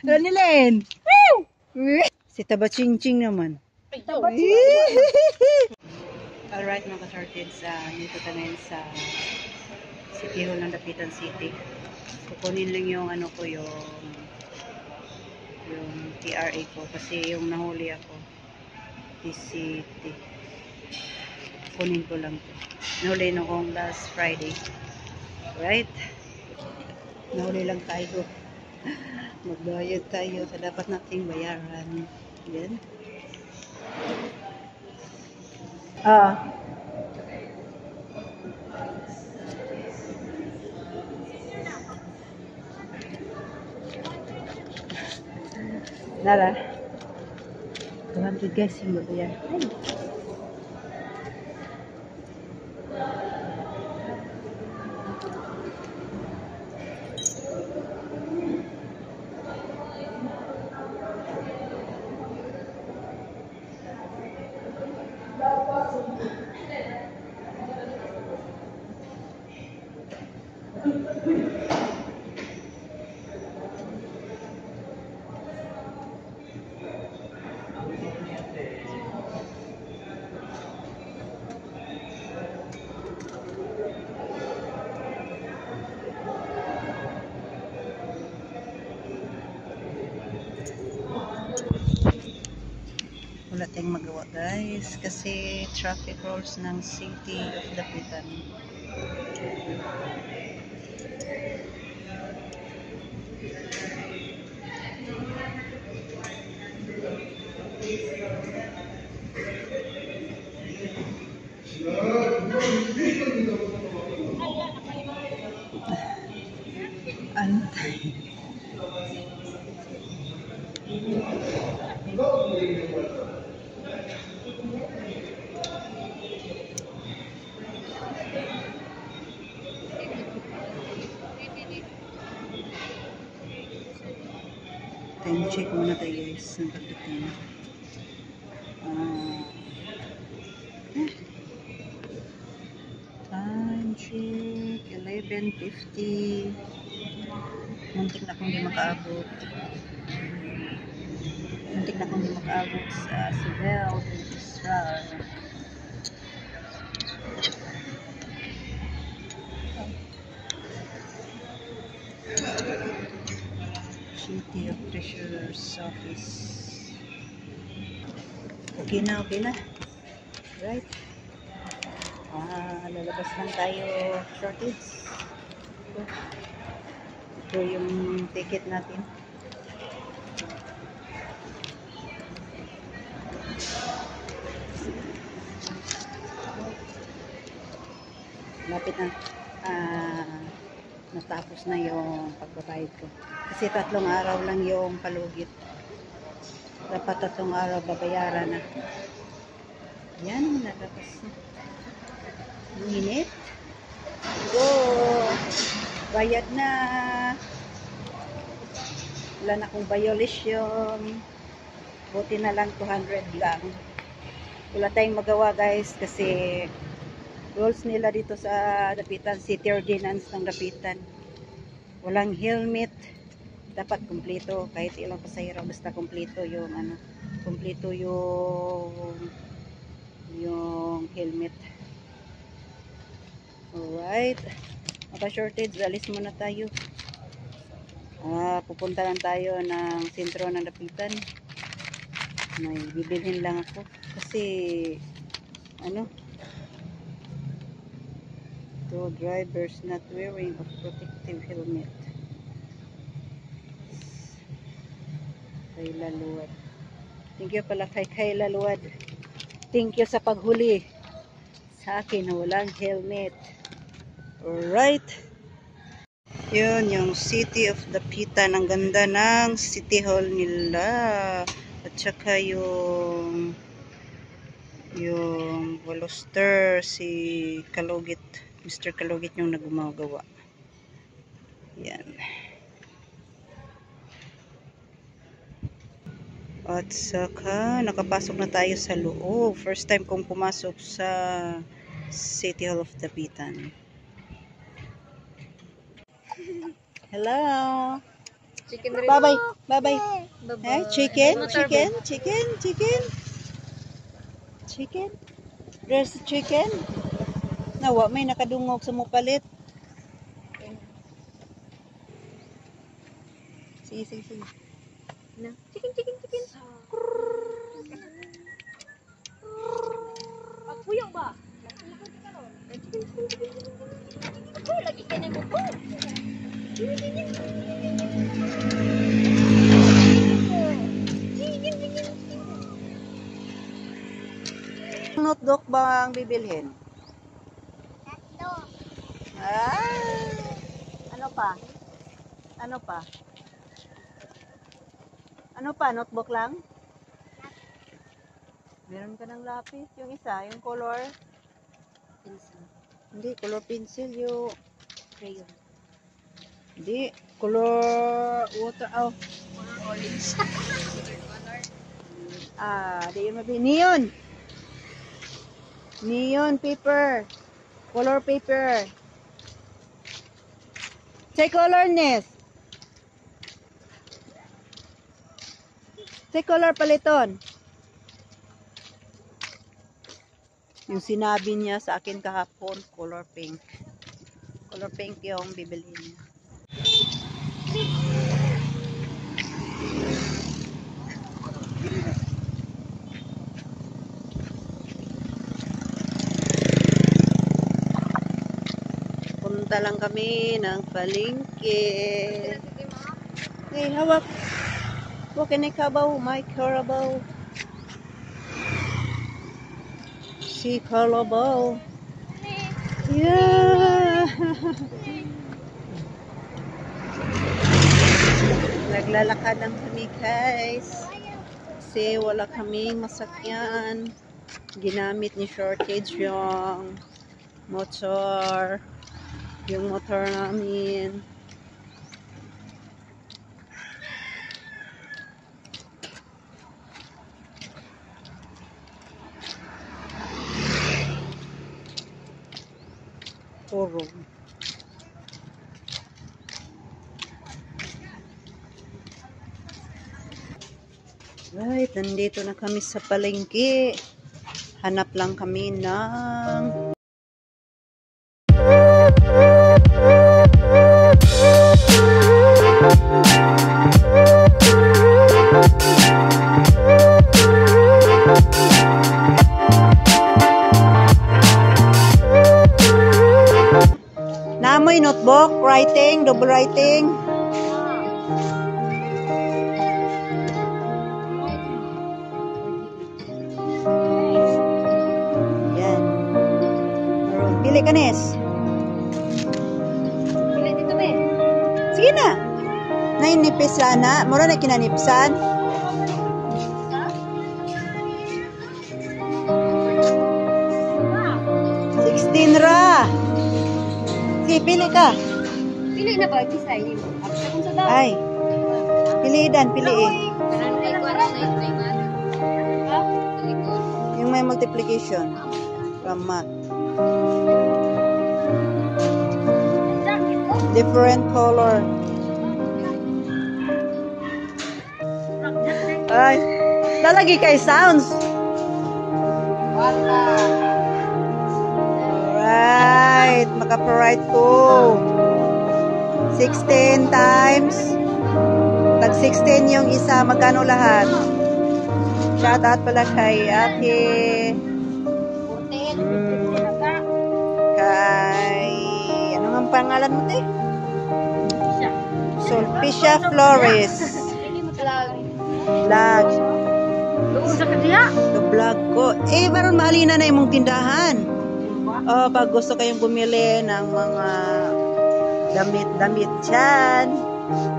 Ronilyn! Si Taba-ching-ching naman. Alright mga ka-sortids, dito tayo ngayon sa City Hall ng Dapitan City. Kukunin lang yung ano ko, yung TRA ko kasi yung nahuli ako TCT. Kunin ko lang to. Nahuli noong last Friday. Right? Nahuli lang tayo. Magbayad tayo sa dapat nating bayaran. Yan. Nara. 200 guys yung babayan. Wala tayong magawa guys kasi traffic rules ng City of Dapitan. Antay. Time check muna tayo guys. Time check 11:50. Muntik na kung di makaabot. Muntik na kung di makaabot sa Sibel Registrar. City of Treasurer's Office. Okay na, okay na. Right? Lalabas lang tayo shortage. Ito yung ticket natin. Lapit na. Natapos na yung pagbabayad ko. Kasi 3 araw lang yung palugit. Dapat 3 araw babayaran na. Yan, nalabas na. Minute. Go! Bayad na. Wala na akong violation. Buti na lang 200 lang. Wala tayong magawa guys kasi rules nila dito sa Dapitan City Ordinance ng Dapitan. Walang helmet. Dapat kumpleto kahit ilang pasahero basta kumpleto yung kumpleto yung helmet. Alright. Maka-shortage, alis muna tayo. Pupunta lang tayo ng sentro ng Dapitan. May bibilhin lang ako kasi two drivers not wearing a protective helmet. Kayla Luwad. Thank you pala kay Kayla Luwad. Thank you sa paghuli sa akin na walang helmet. Alright. Yun yung City of Dapitan. Ang ganda ng City Hall nila. At saka yung Woloster, si Kalugit, Mr. Kalugit yung nagumagawa. Yan. At saka nakapasok na tayo sa loob. First time kong pumasok sa City Hall of Dapitan. Hello. Chicken rin. Bye-bye. Bye-bye. Bye-bye. Eh, chicken, Motor chicken, chicken, chicken. Chicken. There's chicken. Nawa, may nakadungog sa mupalit. Sige, sige, sige. Na. Chicken, chicken, chicken. Pagpuyang ba? Chicken, chicken, chicken. Ako, lagi ka na mo po. Notebook ba ang bibilhin? Ah, ano pa? Ano pa? Ano pa? Notebook lang? Meron ka ng lapis. Yung isa, yung color. Pencil. Hindi, color pencil. Yung, Crayon. hindi, color water. Oh. Color orange. Di yun mabili. Neon. Neon paper. Color paper. Say colorness. Say color paliton. Yung sinabi niya sa akin kahapon, color pink. Color pink yung bibilhin niya. Punta lang kami ng palengke. Hey, hawak. Huwag ka na ikabaw, my Carabao. Si Carabao. Yeah. Naglalakad lang kami guys. Kasi wala kaming masakyan. Ginamit ni shortage yung motor. Yung motor namin. Puro. Right, nandito na kami sa palengke. Hanap lang kami ng Namoy notebook, writing, double writing. Yan. Pili ka, Nes. Pili dito, be. Sige na. Nainipis sana. Mura na kinanipsan. Ra. Sige, pili ka. Pili na ba? Design mo. Ako sa daw. Ay. Pili dan, pili eh. Yung may multiplication. From math. Different color. Ay. Lalagi kay sounds. Alright. Maka-right ko. 16 times. Tag 16 yung isa. Magkano lahat? Shout out pala kay ate. Kay... Ano nga ang pangalan mo, te? Sulpicia Flores. Vlog. Doon sa kanya. The vlog ko. Eh, baron maalina na imong tindahan. Oh, pag gusto kayong bumili ng mga damit-damit dyan,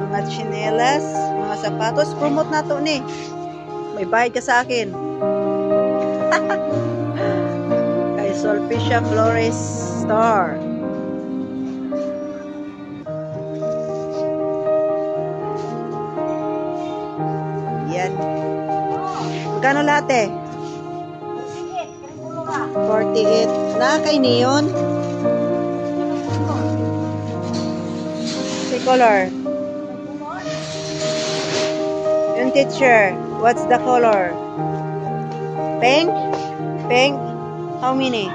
mga chinelas, mga sapatos, promote na to ni. May bayad ka sa akin. Kay Sulpicia Flores Store. Yan. Magkano lahat eh? 48. Na kay Neon? Si color. Yung teacher, what's the color? Pink? Pink? How many?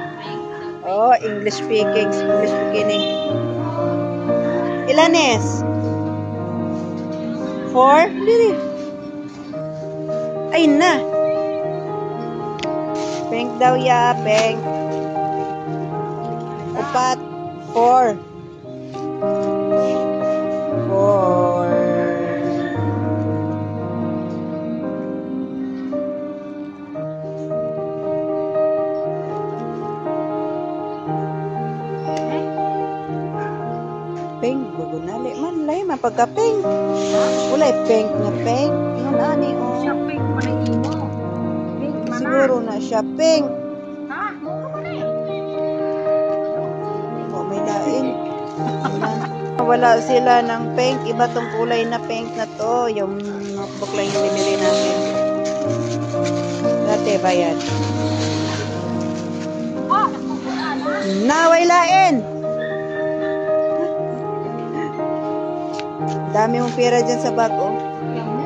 Oh, English speaking. English beginning. Ilan is? 4? Dili. Ayun na. Pink daw ya, pink. Upat. 4. 4. Pink, bugunali man. Lay, mapagka-pink. Wala pink nga pink. Ingon ani, oh. Siya pink man ang imo. Pink man na. Siguro na siya pink. Ha? Mukha man eh. O, may lain. Wala sila ng pink. Iba tong kulay na pink na to. Yung notebook lang yung bibili natin. Dati ba yan? Oh, nakukuha na. Naway lain! Dami mong pera dyan sa bag, oh. Yan mo.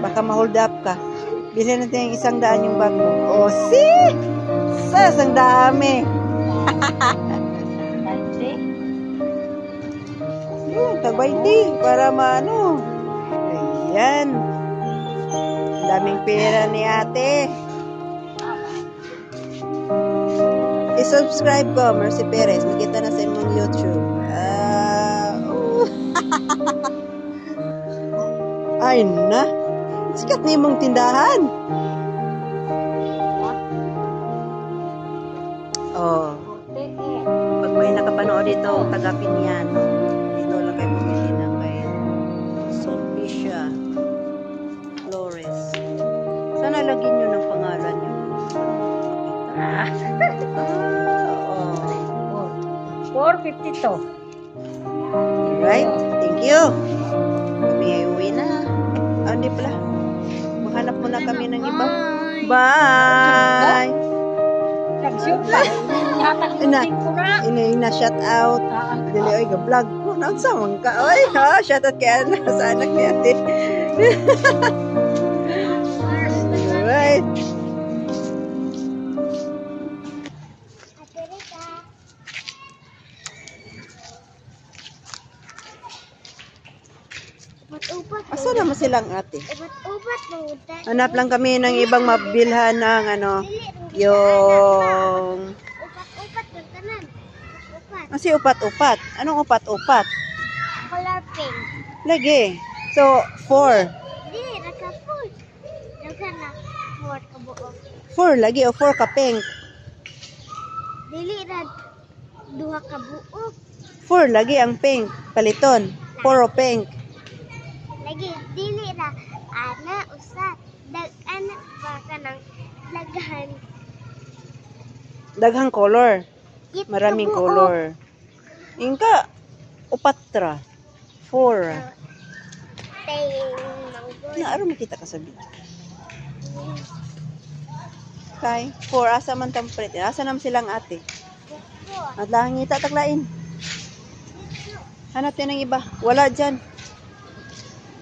Baka ma-hold up ka. Bilhin natin yung 100 yung bag mo. Oh, see? Sas, ang dami. Kasi, Yun, tagbaydi. Para maano. Ayan. Daming pera ni ate. I-subscribe ko, Mercy Perez. Makita na sa imong YouTube. Oh. Ay na. Sikat na imong tindahan. Oh. Pag may nakapanood dito, tagapin yan. Dito lang kayo bumili ng kay Sulpicia Flores. Sana lagyan nyo ng pangalan nyo. ah, Oo. 452. Right? Thank you. Kami ay uwi na. Ah, hindi pala. Maghanap muna kami ng iba. Bye! Nag-shoot pa. Natag-shoot ko na. Ina-shout out. Ah, Dili, oy, ga-vlog ko. Nang samang ka, oy. Ha, shout out kay Ana. Sa anak ni ate. Alright. Upat-upat. Asa naman silang ate? Upat-upat mo. Hanap lang kami ng ibang mabilhan ng ano, yung... Upat-upat ng tanan. Upat. Kasi upat-upat. Anong upat-upat? Color pink. Lagi. So, 4. Di, naka-food. Naka-na. 4 ka buo. 4 lagi o 4 ka pink. Dili na. 2 ka buo. 4 lagi ang pink. Paliton. 4 o pink. Lagi, dili na. Ana, usa. Dag-ana pa ka ng lagahan. Daghang color. It Maraming ka buo. color. Ingka, upatra. 4. Tayong manggol. Naaro makita ka sa video. Kay, 4. Asa man tampret. Asa naman silang ate. At lang ngita taglain. Hanap din ng iba. Wala dyan.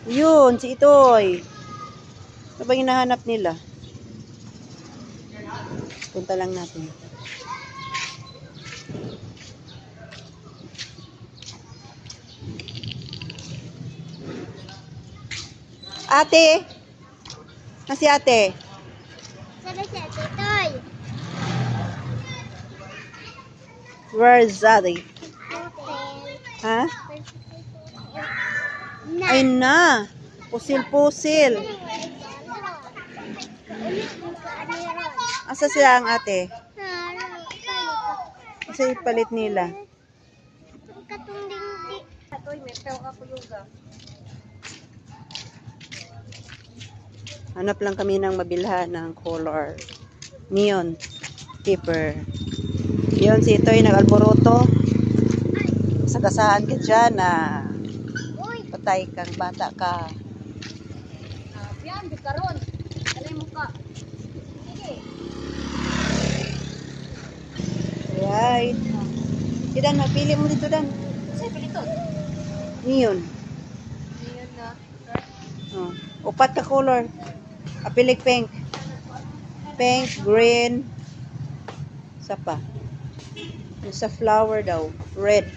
Yun, si Itoy. Ano ba yung hinahanap nila? Punta lang natin. Ate! Si ate? Sana siya, Titoy. Where's ate? Ha? Na. Ay na! Pusil-pusil. Asa sila ang ate? Asa yung palit nila? Katong dingdi. Atoy, may peo ka po yoga. Hanap lang kami ng mabilhan ng color. Neon. Paper. Yun, si Itoy nag-alboroto. Sagasaan ka dyan na Uy, patay kang bata ka. yan, di karon. Alay mo ka. Sige. Right. Dan, mapili mo dito, Dan. Sa'yo, pilito. Neon. Ngayon na. Oh. Upat ka color. Apilig pink. Pink, green. Isa pa. Yung sa flower daw. Red.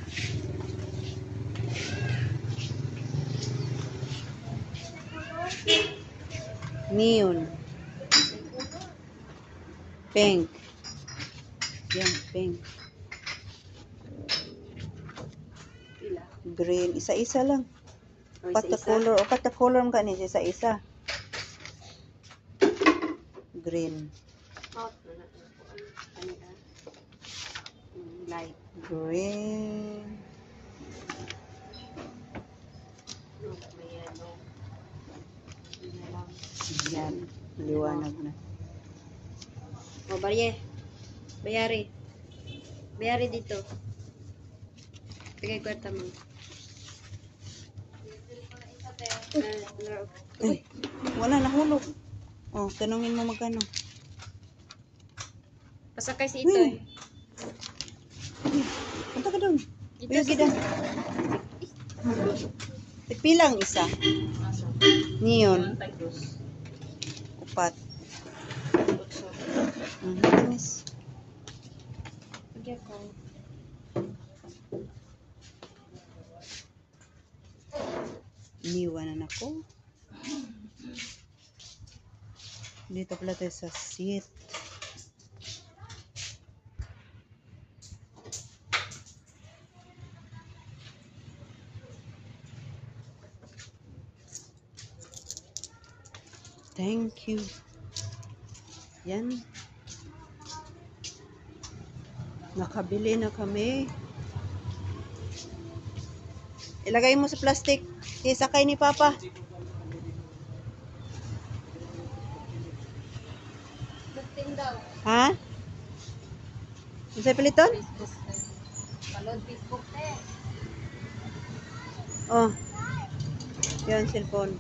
Neon. Pink. Yan, pink. Green. Isa-isa lang. Upat ka color. Upat ka color mo ka ni isa-isa. Green. Light. Green. Yan. Liwanag na. O, Barye. Bayari. Bayari dito. Bigay kwarta mo. Uy, wala, nahulog. Oh, tanungin mo magkano. Pasakay si Itoy. Punta ka doon. Dito Uy, gida. Pilang isa. Neon. Upat. Miss. Bigay ko. Iniwanan ako. Dito pala tayo sa seat. Thank you. Yan. Nakabili na kami. Ilagay mo sa plastic. Isakay ni Papa. Ha? Isa piliton? Palod Facebook eh. Oh. Yan, cellphone.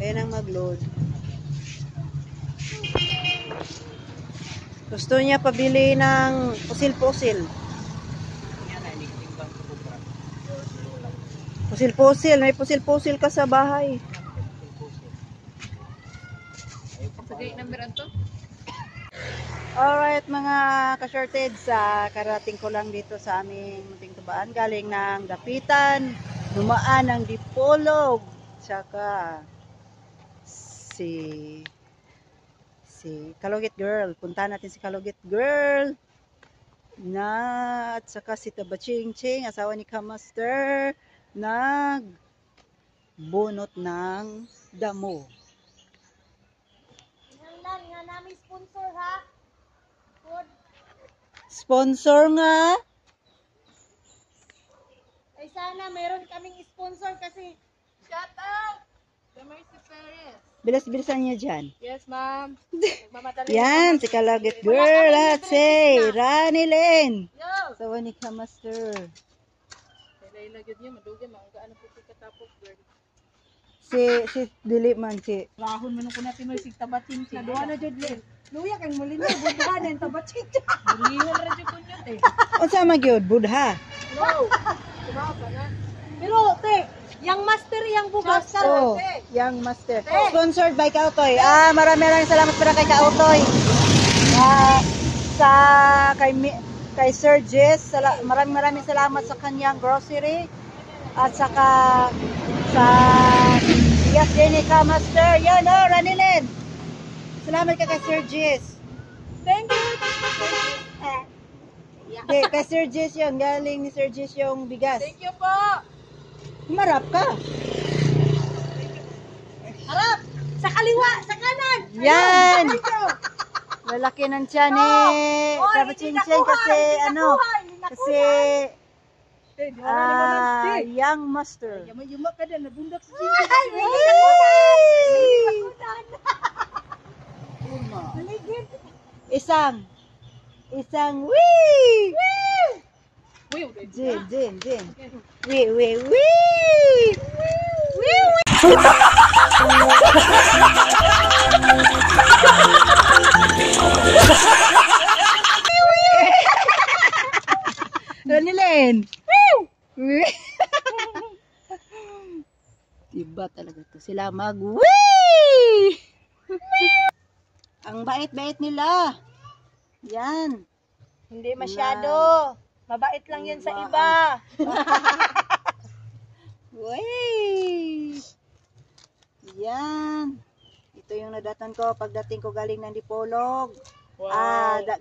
Kaya nang mag-load. Gusto niya pabili ng pusil-pusil. Pusil-pusil. May pusil-pusil ka sa bahay. Sagay number to? Alright mga ka-shorted, karating ko lang dito sa aming munting tubaan. Galing ng Dapitan, dumaan ng Dipolog, tsaka si Kalugit Girl. Punta natin si Kalugit Girl. At saka si Tabaching Ching, asawa ni Kamaster, nagbunot ng damo. Hinanglan nga namin sponsor ha. Food. Sponsor nga. Ay sana meron kaming sponsor kasi shout out the Mercy Perez. Bilas-bilisan niyo dyan. Yes, ma'am. Yan, si Kalugit Girl at si Rani Lynn. Yo. Asawa ni Kamaster. Ilagyan niyo madugay maanggaan po katapos girl. Si dili man si Rahon man ko natin may sigtabatin sa duha na jud len. Luya kang mulino budhan en tabatin. Mulino ra jud kunyot eh. unsa man gyud budha. No. Pero te, yang master yang bugas Oh, Young Master. Sponsored by Kautoy. Maraming salamat para kay Kautoy. Kay Sir Jess, maraming salamat sa kanyang grocery at saka sa Yes Jenica Master. Yan oh, Ranilin. Salamat ka kay Sir Jess. Thank you. Kay Sir Jess yung galing ni Sir Jess yung bigas. Thank you po. Marap ka. Harap, sa kaliwa, sa kanan. Yan. Thank you. Lalaki ng tiyan ni Kapachinchin kasi ano, kasi Young Master. Yuma ka din, nabundak sa Isang wee! Jin. Jin. Wee! Ranilin. Woo! Iba talaga to. Sila mag-wee! Ang bait-bait nila. Yan. Hindi masyado. Mabait lang yan sa Diba? iba. Wee! Yan. Ito yung nadatan ko pagdating ko galing ng Dipolog.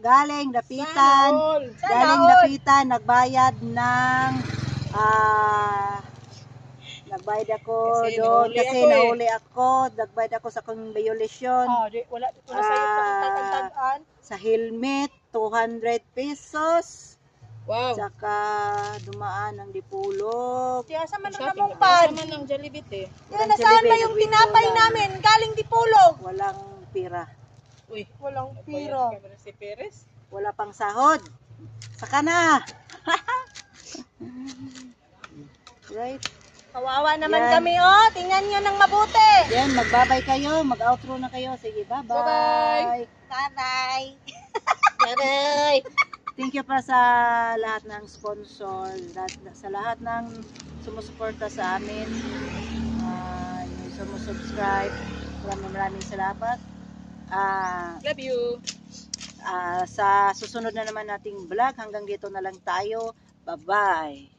Galing Dapitan. Galing Dapitan, nagbayad ng nagbayad ako Kasi doon nahuli kasi ako nahuli ako. Nagbayad ako sa kong violation. Wala sa'yo pagtagtagan. Sa helmet, 200 pesos. Wow. Saka dumaan ng Dipolog. Kaya sa man ang namong pan. Sama ng Jollibee eh. Yan, nasaan ba yung tinapay namin? Galing Dipolog. Walang pira. Uy, Walang pira. si Perez. Wala pang sahod. Saka na. Right? Kawawa naman Yan. kami, oh. Tingnan nyo ng mabuti. Yan, magbabay kayo. Mag-outro na kayo. Sige, bye-bye. Bye-bye. Bye-bye. Thank you pa sa lahat ng sponsor, sa lahat ng sumusuporta sa amin, yung sumusubscribe. Maraming salamat. Love you. Sa susunod na naman nating vlog, hanggang dito na lang tayo. Bye-bye.